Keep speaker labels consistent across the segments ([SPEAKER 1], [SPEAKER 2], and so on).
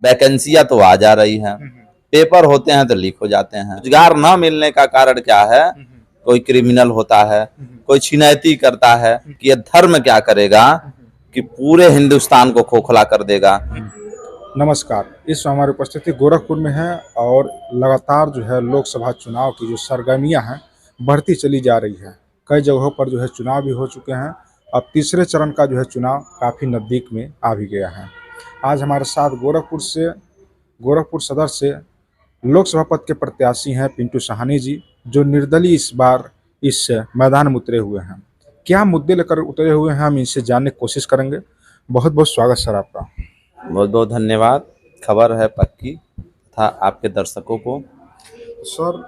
[SPEAKER 1] वैकेंसियां तो आ जा रही हैं, पेपर होते हैं तो लीक हो जाते हैं। रोजगार न मिलने का कारण क्या है? कोई क्रिमिनल होता है, कोई छिनैती करता है कि ये धर्म क्या करेगा कि पूरे हिंदुस्तान को खोखला कर देगा।
[SPEAKER 2] नमस्कार। इस समय हमारी उपस्थिति गोरखपुर में है और लगातार जो है लोकसभा चुनाव की जो सरगर्मियां हैं बढ़ती चली जा रही है। कई जगहों पर जो है चुनाव भी हो चुके हैं। अब तीसरे चरण का जो है चुनाव काफ़ी नज़दीक में आ भी गया है। आज हमारे साथ गोरखपुर सदर से लोकसभा पद के प्रत्याशी हैं पिंटू साहनी जी, जो निर्दलीय इस बार इस मैदान में उतरे हुए हैं। क्या मुद्दे लेकर उतरे हुए हैं, हम इनसे जानने की कोशिश करेंगे। बहुत बहुत स्वागत सर आपका।
[SPEAKER 1] बहुत बहुत धन्यवाद। खबर है पक्की था आपके दर्शकों को।
[SPEAKER 2] सर,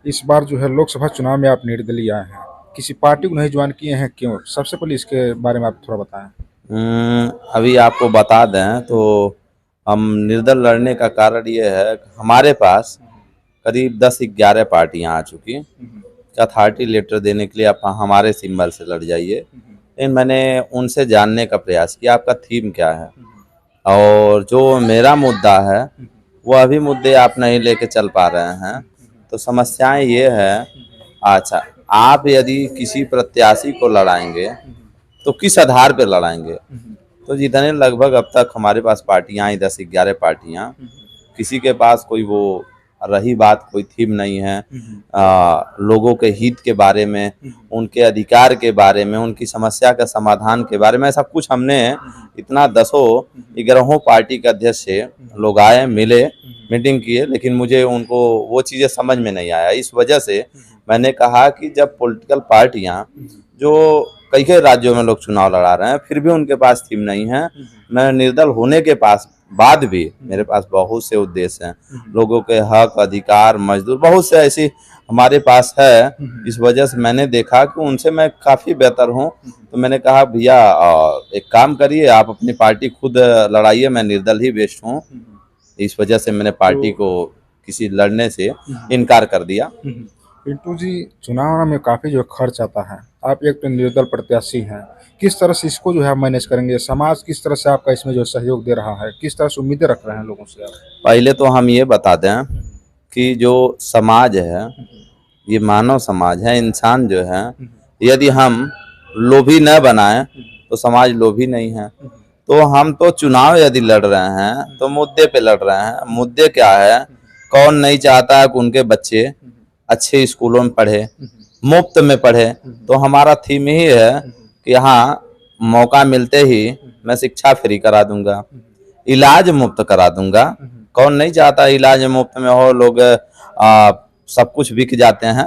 [SPEAKER 2] इस बार जो है लोकसभा चुनाव में आप निर्दलीय आए हैं, किसी पार्टी को नहीं ज्वाइन किए हैं, क्यों? सबसे पहले इसके बारे में आप थोड़ा बताएं।
[SPEAKER 1] अभी आपको बता दें तो हम निर्दल लड़ने का कारण ये है कि हमारे पास करीब 10-11 पार्टियां आ चुकी। अथॉरिटी लेटर देने के लिए आप हमारे सिंबल से लड़ जाइए। लेकिन मैंने उनसे जानने का प्रयास किया आपका थीम क्या है, और जो मेरा मुद्दा है वो अभी मुद्दे आप नहीं लेके चल पा रहे हैं। तो समस्याएं ये है, अच्छा आप यदि किसी प्रत्याशी को लड़ाएंगे तो किस आधार पर लड़ाएंगे? तो जितने लगभग अब तक हमारे पास पार्टियां आई 10-11 पार्टियां, किसी के पास कोई वो रही बात कोई थीम नहीं है। लोगों के हित के बारे में, उनके अधिकार के बारे में, उनकी समस्या का समाधान के बारे में, ऐसा कुछ हमने इतना 10-11 पार्टी के अध्यक्ष से लोग आए, मिले, मीटिंग किए, लेकिन मुझे उनको वो चीज़ें समझ में नहीं आया। इस वजह से मैंने कहा कि जब पॉलिटिकल पार्टियां जो कई राज्यों में लोग चुनाव लड़ा रहे हैं फिर भी उनके पास थीम नहीं है, मैं निर्दल होने के बाद भी मेरे पास बहुत से उद्देश्य हैं। लोगों के हक, अधिकार, मजदूर, बहुत से ऐसी हमारे पास है। इस वजह से मैंने देखा कि उनसे मैं काफ़ी बेहतर हूँ। तो मैंने कहा भैया एक काम करिए, आप अपनी पार्टी खुद लड़ाइए, मैं निर्दल ही बेस्ट हूँ। इस वजह से मैंने पार्टी को किसी लड़ने से इनकार कर दिया।
[SPEAKER 2] पिंटू जी, चुनाव में काफ़ी जो खर्च आता है, आप एक तो निर्दल प्रत्याशी हैं, किस तरह से इसको जो है मैनेज करेंगे? समाज किस तरह से आपका इसमें जो सहयोग दे रहा है, किस तरह से उम्मीदें रख रहे हैं लोगों से आप?
[SPEAKER 1] पहले तो हम ये बता दें कि जो समाज है ये मानव समाज है। इंसान जो है, यदि हम लोभी न बनाएं तो समाज लोभी नहीं है। तो हम तो चुनाव यदि लड़ रहे हैं तो मुद्दे पे लड़ रहे हैं। मुद्दे क्या है? कौन नहीं चाहता है कि उनके बच्चे अच्छे स्कूलों में पढ़े, मुफ्त में पढ़े? तो हमारा थीम ही है कि यहाँ मौका मिलते ही मैं शिक्षा फ्री करा दूंगा, इलाज मुफ्त करा दूंगा। कौन नहीं चाहता इलाज मुफ्त में हो? लोग सब कुछ बिक जाते हैं,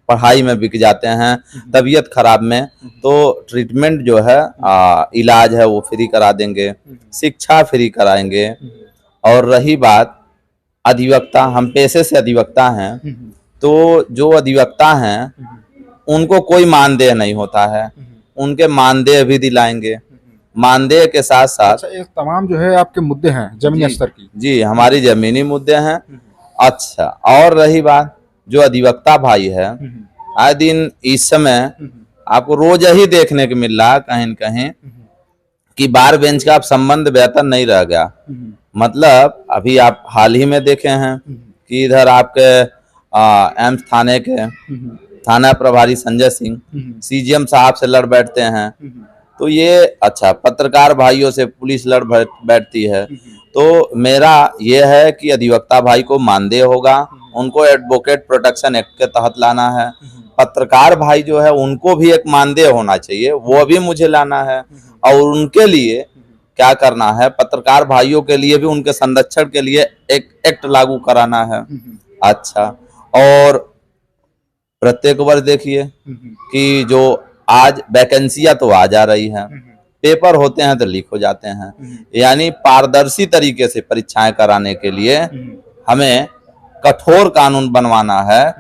[SPEAKER 1] पढ़ाई में बिक जाते हैं, तबीयत खराब में तो ट्रीटमेंट जो है इलाज है वो फ्री करा देंगे, शिक्षा फ्री कराएंगे। और रही बात अधिवक्ता, हम पेशे से अधिवक्ता हैं, तो जो अधिवक्ता हैं उनको कोई मानदेय नहीं होता है, उनके मानदेय भी दिलाएंगे। मानदेय के साथ साथ
[SPEAKER 2] अच्छा, ये तमाम जो है आपके मुद्दे हैं जमीनी स्तर की?
[SPEAKER 1] जी, हमारी जमीनी मुद्दे हैं। अच्छा, और रही बात जो अधिवक्ता भाई है, आए दिन इस समय आपको रोज ही देखने को मिल रहा है कहीं न कहीं कि बार बेंच का अब संबंध बेहतर नहीं रह गया। मतलब अभी आप हाल ही में देखे हैं कि इधर आपके एम्स थाने के थाना प्रभारी संजय सिंह सीजीएम साहब से लड़ बैठते हैं। तो ये अच्छा, पत्रकार भाइयों से पुलिस लड़ बैठती है। तो मेरा ये है कि अधिवक्ता भाई को मानदेय होगा, उनको एडवोकेट प्रोटेक्शन एक्ट के तहत लाना है। पत्रकार भाई जो है उनको भी एक मानदेय होना चाहिए, वो भी मुझे लाना है। और उनके लिए क्या करना है, पत्रकार भाइयों के लिए भी उनके संरक्षण के लिए एक एक्ट लागू कराना है। अच्छा, और प्रत्येक वर्ष देखिए कि जो आज वैकेंसियां तो आ जा रही हैं, पेपर होते हैं तो लीक हो जाते हैं। यानी पारदर्शी तरीके से परीक्षाएं कराने के लिए हमें कठोर कानून बनवाना है,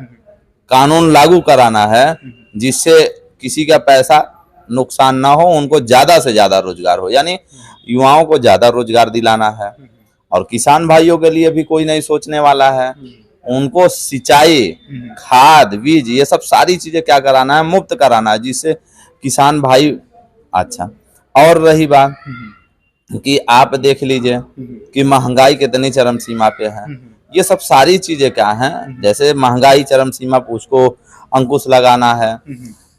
[SPEAKER 1] कानून लागू कराना है, जिससे किसी का पैसा नुकसान ना हो, उनको ज्यादा से ज्यादा रोजगार हो। यानी युवाओं को ज्यादा रोजगार दिलाना है। और किसान भाइयों के लिए भी कोई नहीं सोचने वाला है, उनको सिंचाई, खाद, बीज, ये सब सारी चीजें क्या कराना है, मुफ्त कराना है, जिससे किसान भाई। अच्छा, और रही बात कि आप देख लीजिए कि महंगाई कितनी चरम सीमा पे है। ये सब सारी चीजें क्या हैं, जैसे महंगाई चरम सीमा पे उसको अंकुश लगाना है।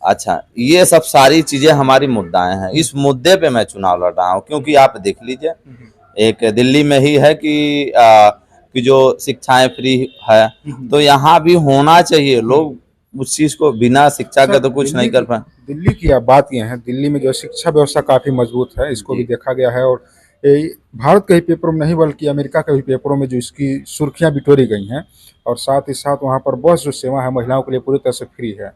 [SPEAKER 1] अच्छा, ये सब सारी चीजें हमारी मुद्दाएं हैं। इस मुद्दे पे मैं चुनाव लड़ रहा हूँ, क्योंकि आप देख लीजिए एक दिल्ली में ही है कि जो शिक्षाएं फ्री है, तो यहाँ भी होना चाहिए। लोग उस चीज को बिना शिक्षा के तो कुछ नहीं कर पाए।
[SPEAKER 2] दिल्ली की आप बात किए हैं, दिल्ली में जो शिक्षा व्यवस्था काफी मजबूत है, इसको भी देखा गया है। और भारत के ही पेपरों में नहीं बल्कि अमेरिका के भी पेपरों में जो इसकी सुर्खियां बिटोरी गई हैं। और साथ ही साथ वहाँ पर बस जो सेवा है महिलाओं के लिए पूरी तरह से फ्री है।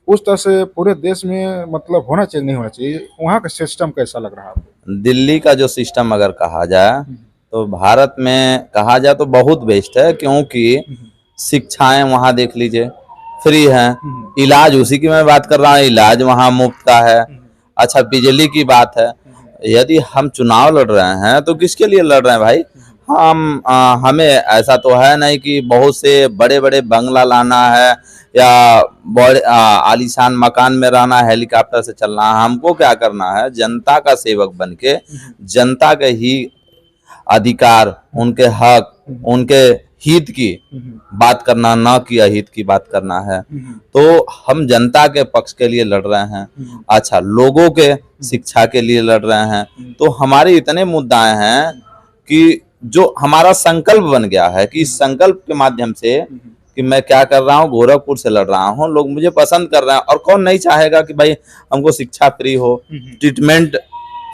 [SPEAKER 2] उस तरह से पूरे देश में मतलब होना चाहिए, नहीं होना चाहिए, वहाँ का सिस्टम कैसा लग रहा है आपको?
[SPEAKER 1] दिल्ली का जो सिस्टम अगर कहा जाए तो भारत में कहा जाए तो बहुत बेस्ट है, क्योंकि शिक्षाएं वहाँ देख लीजिए फ्री हैं। इलाज, उसी की मैं बात कर रहा हूँ, इलाज वहाँ मुफ्त का है। अच्छा, बिजली की बात है। यदि हम चुनाव लड़ रहे हैं तो किसके लिए लड़ रहे हैं भाई? हमें ऐसा तो है नहीं कि बहुत से बड़े बड़े बंगला लाना है या बड़े आलीशान मकान में रहना है, हेलीकॉप्टर से चलना है। हमको क्या करना है? जनता का सेवक बन के जनता के ही अधिकार, उनके हक, उनके हित की बात करना, न कि अहित की बात करना है। तो हम जनता के पक्ष के लिए लड़ रहे हैं। अच्छा, लोगों के शिक्षा के लिए लड़ रहे हैं। तो हमारे इतने मुद्दाएं हैं कि जो हमारा संकल्प बन गया है कि इस संकल्प के माध्यम से कि मैं क्या कर रहा हूँ, गोरखपुर से लड़ रहा हूँ, लोग मुझे पसंद कर रहे हैं। और कौन नहीं चाहेगा कि भाई हमको शिक्षा फ्री हो, ट्रीटमेंट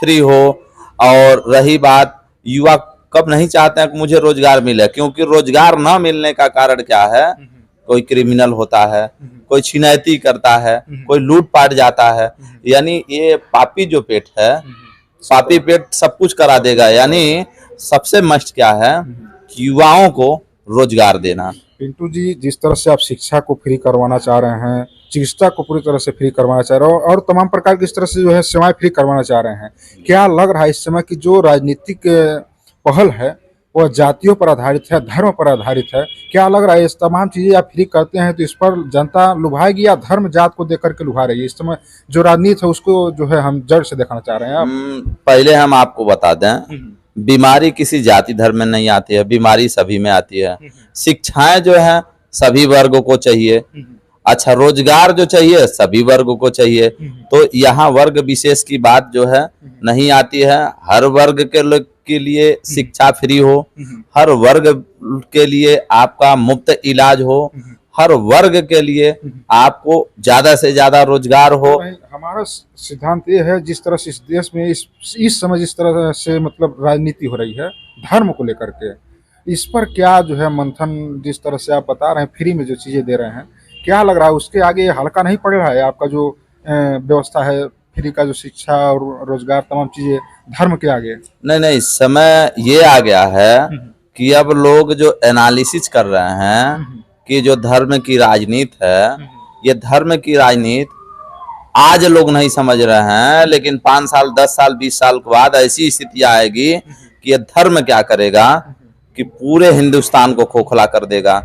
[SPEAKER 1] फ्री हो। और रही बात, युवा कब नहीं चाहते हैं कि मुझे रोजगार मिले, क्योंकि रोजगार न मिलने का कारण क्या है? कोई क्रिमिनल होता है, कोई छिनैती करता है, कोई लूट पाट जाता है। यानी ये पापी जो पेट है, पापी पेट सब कुछ करा देगा। यानी सबसे मस्ट क्या है कि युवाओं को रोजगार देना।
[SPEAKER 2] पिंटू जी, जिस तरह से आप शिक्षा को फ्री करवाना चाह रहे हैं, चिकित्सा को पूरी तरह से फ्री करवाना चाह रहे हो और तमाम प्रकार की इस तरह से जो है सेवाएं फ्री करवाना चाह रहे हैं, क्या लग रहा है इस समय की जो राजनीतिक पहल है वह जातियों पर आधारित है, धर्म पर आधारित है? क्या लग रहा है इस तमाम चीजें आप फ्री करते हैं तो इस पर जनता लुभाएगी या धर्म जात को देख करके लुभा रही है? इस समय जो राजनीति है उसको जो है हम जड़ से देखना चाह रहे हैं आप।
[SPEAKER 1] पहले हम आपको बता दें, बीमारी किसी जाति धर्म में नहीं आती है, बीमारी सभी में आती है। शिक्षाएं जो है सभी वर्गों को चाहिए। अच्छा, रोजगार जो चाहिए सभी वर्गों को चाहिए। तो यहाँ वर्ग विशेष की बात जो है नहीं आती है। हर वर्ग के लोग के लिए शिक्षा फ्री हो, हर वर्ग के लिए आपका मुफ्त इलाज हो, हर वर्ग के लिए आपको ज्यादा से ज्यादा रोजगार हो।
[SPEAKER 2] हमारा सिद्धांत ये है, जिस तरह से इस देश में इस समय जिस तरह से मतलब राजनीति हो रही है धर्म को लेकर के, इस पर क्या जो है मंथन, जिस तरह से आप बता रहे हैं फ्री में जो चीजें दे रहे हैं, क्या लग रहा है उसके आगे हल्का नहीं पड़ रहा है आपका जो व्यवस्था है फ्री का, जो शिक्षा और रोजगार तमाम चीजें धर्म के आगे?
[SPEAKER 1] नहीं नहीं, समय ये आ गया है कि अब लोग जो एनालिसिस कर रहे हैं कि जो धर्म की राजनीति है, ये धर्म की राजनीति आज लोग नहीं समझ रहे हैं, लेकिन 5 साल 10 साल 20 साल के बाद ऐसी स्थिति आएगी कि ये धर्म क्या करेगा कि पूरे हिंदुस्तान को खोखला कर देगा।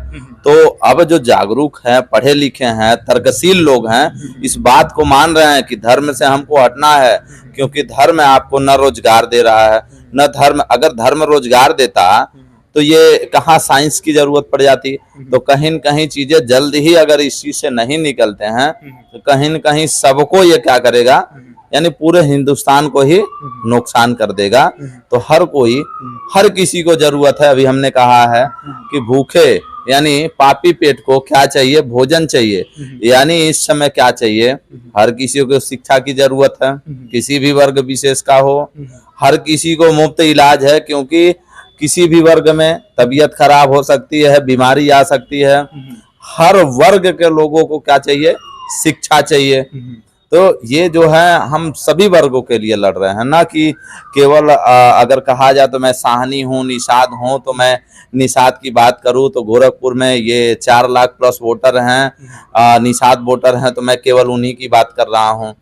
[SPEAKER 1] तो अब जो जागरूक हैं, पढ़े लिखे हैं, तर्कशील लोग हैं, इस बात को मान रहे हैं कि धर्म से हमको हटना है, क्योंकि धर्म आपको न रोजगार दे रहा है न धर्म। अगर धर्म रोजगार देता तो ये कहाँ साइंस की जरूरत पड़ जाती। तो कहीं न कहीं चीजें जल्द ही अगर इस चीज से नहीं निकलते हैं तो कहीं न कहीं सबको ये क्या करेगा, यानी पूरे हिंदुस्तान को ही नुकसान कर देगा। तो हर कोई, हर किसी को जरूरत है। अभी हमने कहा है कि भूखे यानी पापी पेट को क्या चाहिए? भोजन चाहिए। यानी इस समय क्या चाहिए? हर किसी को शिक्षा की जरूरत है, किसी भी वर्ग विशेष का हो। हर किसी को मुफ्त इलाज है, क्योंकि किसी भी वर्ग में तबीयत खराब हो सकती है, बीमारी आ सकती है। हर वर्ग के लोगों को क्या चाहिए? शिक्षा चाहिए। तो ये जो है हम सभी वर्गों के लिए लड़ रहे हैं, ना कि केवल अगर कहा जाए तो मैं साहनी हूँ, निषाद हूँ, तो मैं निषाद की बात करूँ तो गोरखपुर में ये 4 लाख प्लस वोटर हैं, निषाद वोटर हैं, तो मैं केवल उन्हीं की बात कर रहा हूँ।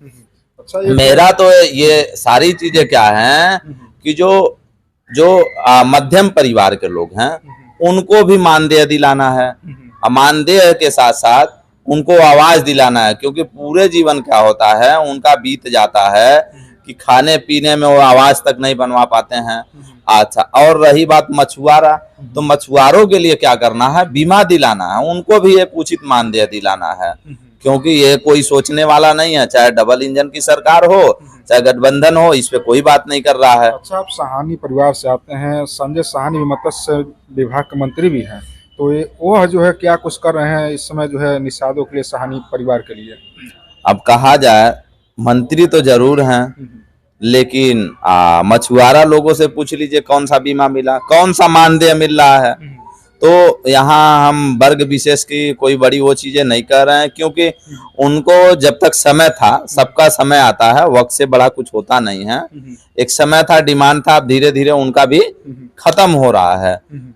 [SPEAKER 1] मेरा तो ये सारी चीजें क्या हैं कि जो मध्यम परिवार के लोग हैं उनको भी मानदेय दिलाना है। मानदेय के साथ साथ उनको आवाज दिलाना है, क्योंकि पूरे जीवन क्या होता है उनका बीत जाता है कि खाने पीने में वो आवाज तक नहीं बनवा पाते हैं। अच्छा, और रही बात मछुआरा, तो मछुआरों के लिए क्या करना है, बीमा दिलाना है, उनको भी एक उचित मानदेय दिलाना है, क्योंकि ये कोई सोचने वाला नहीं है, चाहे डबल इंजन की सरकार हो चाहे गठबंधन हो, इस पे कोई बात नहीं कर रहा है।
[SPEAKER 2] अच्छा, आप साहानी परिवार से आते हैं, संजय साहनी भी मत्स्य विभाग के मंत्री भी हैं, तो ये वो जो है क्या कुछ कर रहे हैं इस समय जो है निषादों के लिए, साहनी परिवार के लिए?
[SPEAKER 1] अब कहा जाए, मंत्री तो जरूर हैं, लेकिन मछुआरा लोगों से पूछ लीजिए कौन सा बीमा मिला, कौन सा मानदेय मिल रहा है। तो यहाँ हम वर्ग विशेष की कोई बड़ी वो चीजें नहीं कर रहे हैं, क्योंकि उनको जब तक समय था, सबका समय आता है, वक्त से बड़ा कुछ होता नहीं है। एक समय था, डिमांड था, अब धीरे धीरे उनका भी खत्म हो रहा है।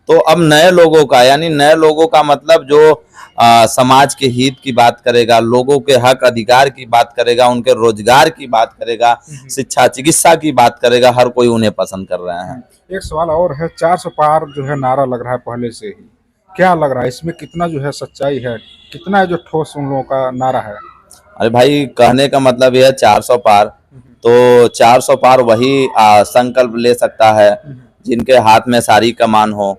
[SPEAKER 1] तो अब नए लोगों का, यानी नए लोगों का मतलब जो समाज के हित की बात करेगा, लोगों के हक अधिकार की बात करेगा, उनके रोजगार की बात करेगा, शिक्षा चिकित्सा की बात करेगा, हर कोई उन्हें पसंद कर रहे हैं।
[SPEAKER 2] एक सवाल और है, 400 पार जो है नारा लग रहा है पहले से ही, क्या लग रहा है इसमें, कितना जो है सच्चाई है, कितना है जो ठोस उन लोगों का नारा है?
[SPEAKER 1] अरे भाई, कहने का मतलब यह है 400 पार, तो 400 पार वही संकल्प ले सकता है जिनके हाथ में सारी कमान हो,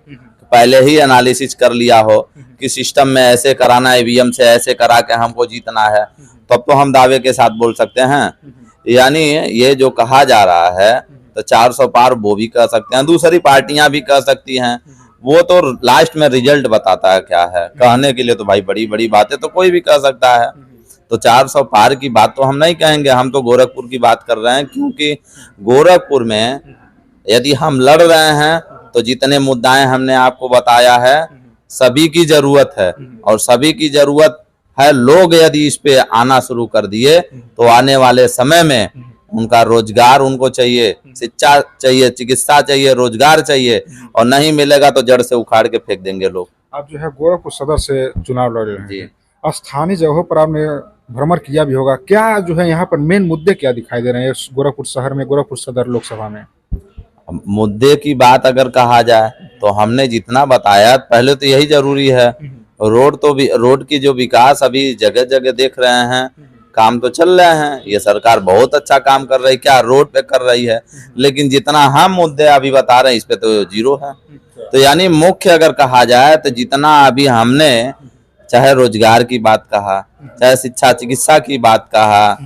[SPEAKER 1] पहले ही एनालिसिस कर लिया हो कि सिस्टम में ऐसे कराना है, ईवीएम से ऐसे करा के हमको जीतना है, तब तो हम दावे के साथ बोल सकते हैं। यानी ये जो कहा जा रहा है, तो 400 पार वो भी कह सकते हैं, दूसरी पार्टियां भी कह सकती हैं, वो तो लास्ट में रिजल्ट बताता है क्या है। कहने के लिए तो भाई बड़ी बड़ी बातें तो कोई भी कह सकता है, तो 400 पार की बात तो हम नहीं कहेंगे, हम तो गोरखपुर की बात कर रहे हैं, क्योंकि गोरखपुर में यदि हम लड़ रहे हैं तो जितने मुद्दाएं हमने आपको बताया है, सभी की जरूरत है, और सभी की जरूरत है। लोग यदि इस पे आना शुरू कर दिए तो आने वाले समय में उनका रोजगार उनको चाहिए, शिक्षा चाहिए, चिकित्सा चाहिए, रोजगार चाहिए, और नहीं मिलेगा तो जड़ से उखाड़ के फेंक देंगे लोग।
[SPEAKER 2] आप जो है गोरखपुर सदर से चुनाव लड़ रहे हैं
[SPEAKER 1] जी,
[SPEAKER 2] स्थानीय जगहों पर आपने भ्रमण किया भी होगा, क्या जो है यहाँ पर मेन मुद्दे क्या दिखाई दे रहे हैं गोरखपुर शहर में, गोरखपुर सदर लोकसभा में?
[SPEAKER 1] मुद्दे की बात अगर कहा जाए तो हमने जितना बताया, पहले तो यही जरूरी है, रोड तो भी, रोड की जो विकास अभी जगह जगह देख रहे हैं, काम तो चल रहे हैं, ये सरकार बहुत अच्छा काम कर रही है, क्या रोड पे कर रही है, लेकिन जितना हम मुद्दे अभी बता रहे हैं इस पे तो जीरो है। तो यानी मुख्य अगर कहा जाए तो जितना अभी हमने, चाहे रोजगार की बात कहा, चाहे शिक्षा चिकित्सा की बात कहा,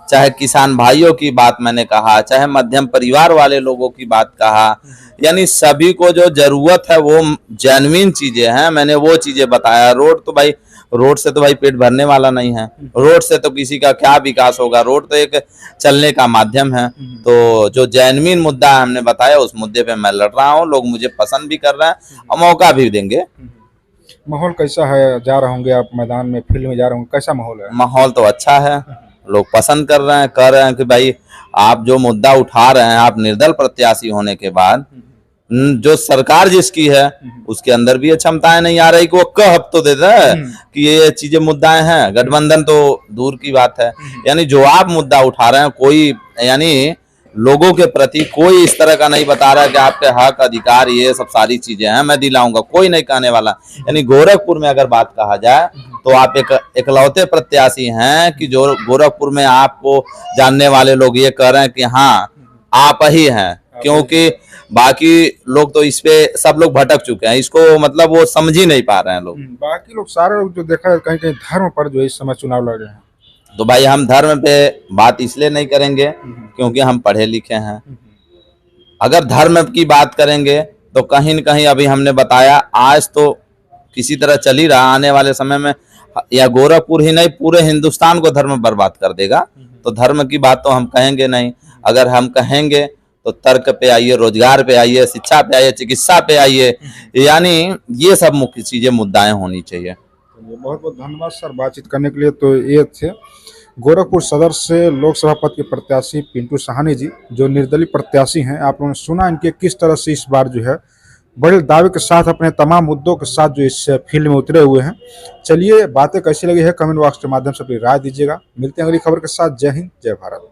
[SPEAKER 1] चाहे किसान भाइयों की बात मैंने कहा, चाहे मध्यम परिवार वाले लोगों की बात कहा, यानी सभी को जो जरूरत है वो जेन्युइन चीजें हैं, मैंने वो चीजें बताया। रोड तो भाई, रोड से तो भाई पेट भरने वाला नहीं है, रोड से तो किसी का क्या विकास होगा, रोड तो एक चलने का माध्यम है। तो जो जेन्युइन मुद्दा हमने बताया, उस मुद्दे पे मैं लड़ रहा हूँ, लोग मुझे पसंद भी कर रहे हैं और मौका भी देंगे।
[SPEAKER 2] माहौल कैसा है, जा रहे होंगे आप मैदान में, फील्ड में जा रहे होंगे, कैसा माहौल है?
[SPEAKER 1] माहौल तो अच्छा है, लोग पसंद कर रहे हैं, कह रहे हैं कि भाई आप जो मुद्दा उठा रहे हैं, आप निर्दल प्रत्याशी होने के बाद जो सरकार जिसकी है उसके अंदर भी ये क्षमताएं नहीं आ रही कि वो कह तो देता है कि ये चीजें मुद्दाएं हैं। गठबंधन तो दूर की बात है, यानी जो आप मुद्दा उठा रहे हैं, कोई यानी लोगों के प्रति कोई इस तरह का नहीं बता रहा है कि आपके हक अधिकार ये सब सारी चीजें हैं मैं दिलाऊंगा, कोई नहीं कहने वाला। यानी गोरखपुर में अगर बात कहा जाए तो आप एक इकलौते प्रत्याशी हैं कि जो गोरखपुर में आपको जानने वाले लोग ये कह रहे हैं कि हाँ आप ही हैं, क्योंकि बाकी लोग तो इस पे सब लोग भटक चुके हैं, इसको मतलब वो समझ ही नहीं पा रहे हैं लोग।
[SPEAKER 2] बाकी लोग सारे लोग जो देखा है कहीं कहीं धर्म पर जो इस समय चुनाव लड़ रहे हैं।
[SPEAKER 1] तो भाई हम धर्म पे बात इसलिए नहीं करेंगे क्योंकि हम पढ़े लिखे हैं। अगर धर्म की बात करेंगे तो कहीं न कहीं अभी हमने बताया, आज तो किसी तरह चल ही रहा, आने वाले समय में या गोरखपुर ही नहीं पूरे हिंदुस्तान को धर्म बर्बाद कर देगा। तो धर्म की बात तो हम कहेंगे नहीं। अगर हम कहेंगे तो तर्क पे आइए, रोजगार पे आइए, शिक्षा पे आइए, चिकित्सा पे आइए, यानी ये सब मुख्य चीजें मुद्दाएं होनी चाहिए।
[SPEAKER 2] बहुत बहुत धन्यवाद सर बातचीत करने के लिए। तो ये थे गोरखपुर सदर से लोकसभा पद के प्रत्याशी पिंटू साहनी जी, जो निर्दलीय प्रत्याशी हैं। आप लोगों ने सुना इनके किस तरह से इस बार जो है बड़े दावे के साथ अपने तमाम मुद्दों के साथ जो इस फील्ड में उतरे हुए हैं। चलिए, बातें कैसी लगी है कमेंट बॉक्स के माध्यम से अपनी राय दीजिएगा। मिलते हैं अगली खबर के साथ। जय हिंद, जय भारत।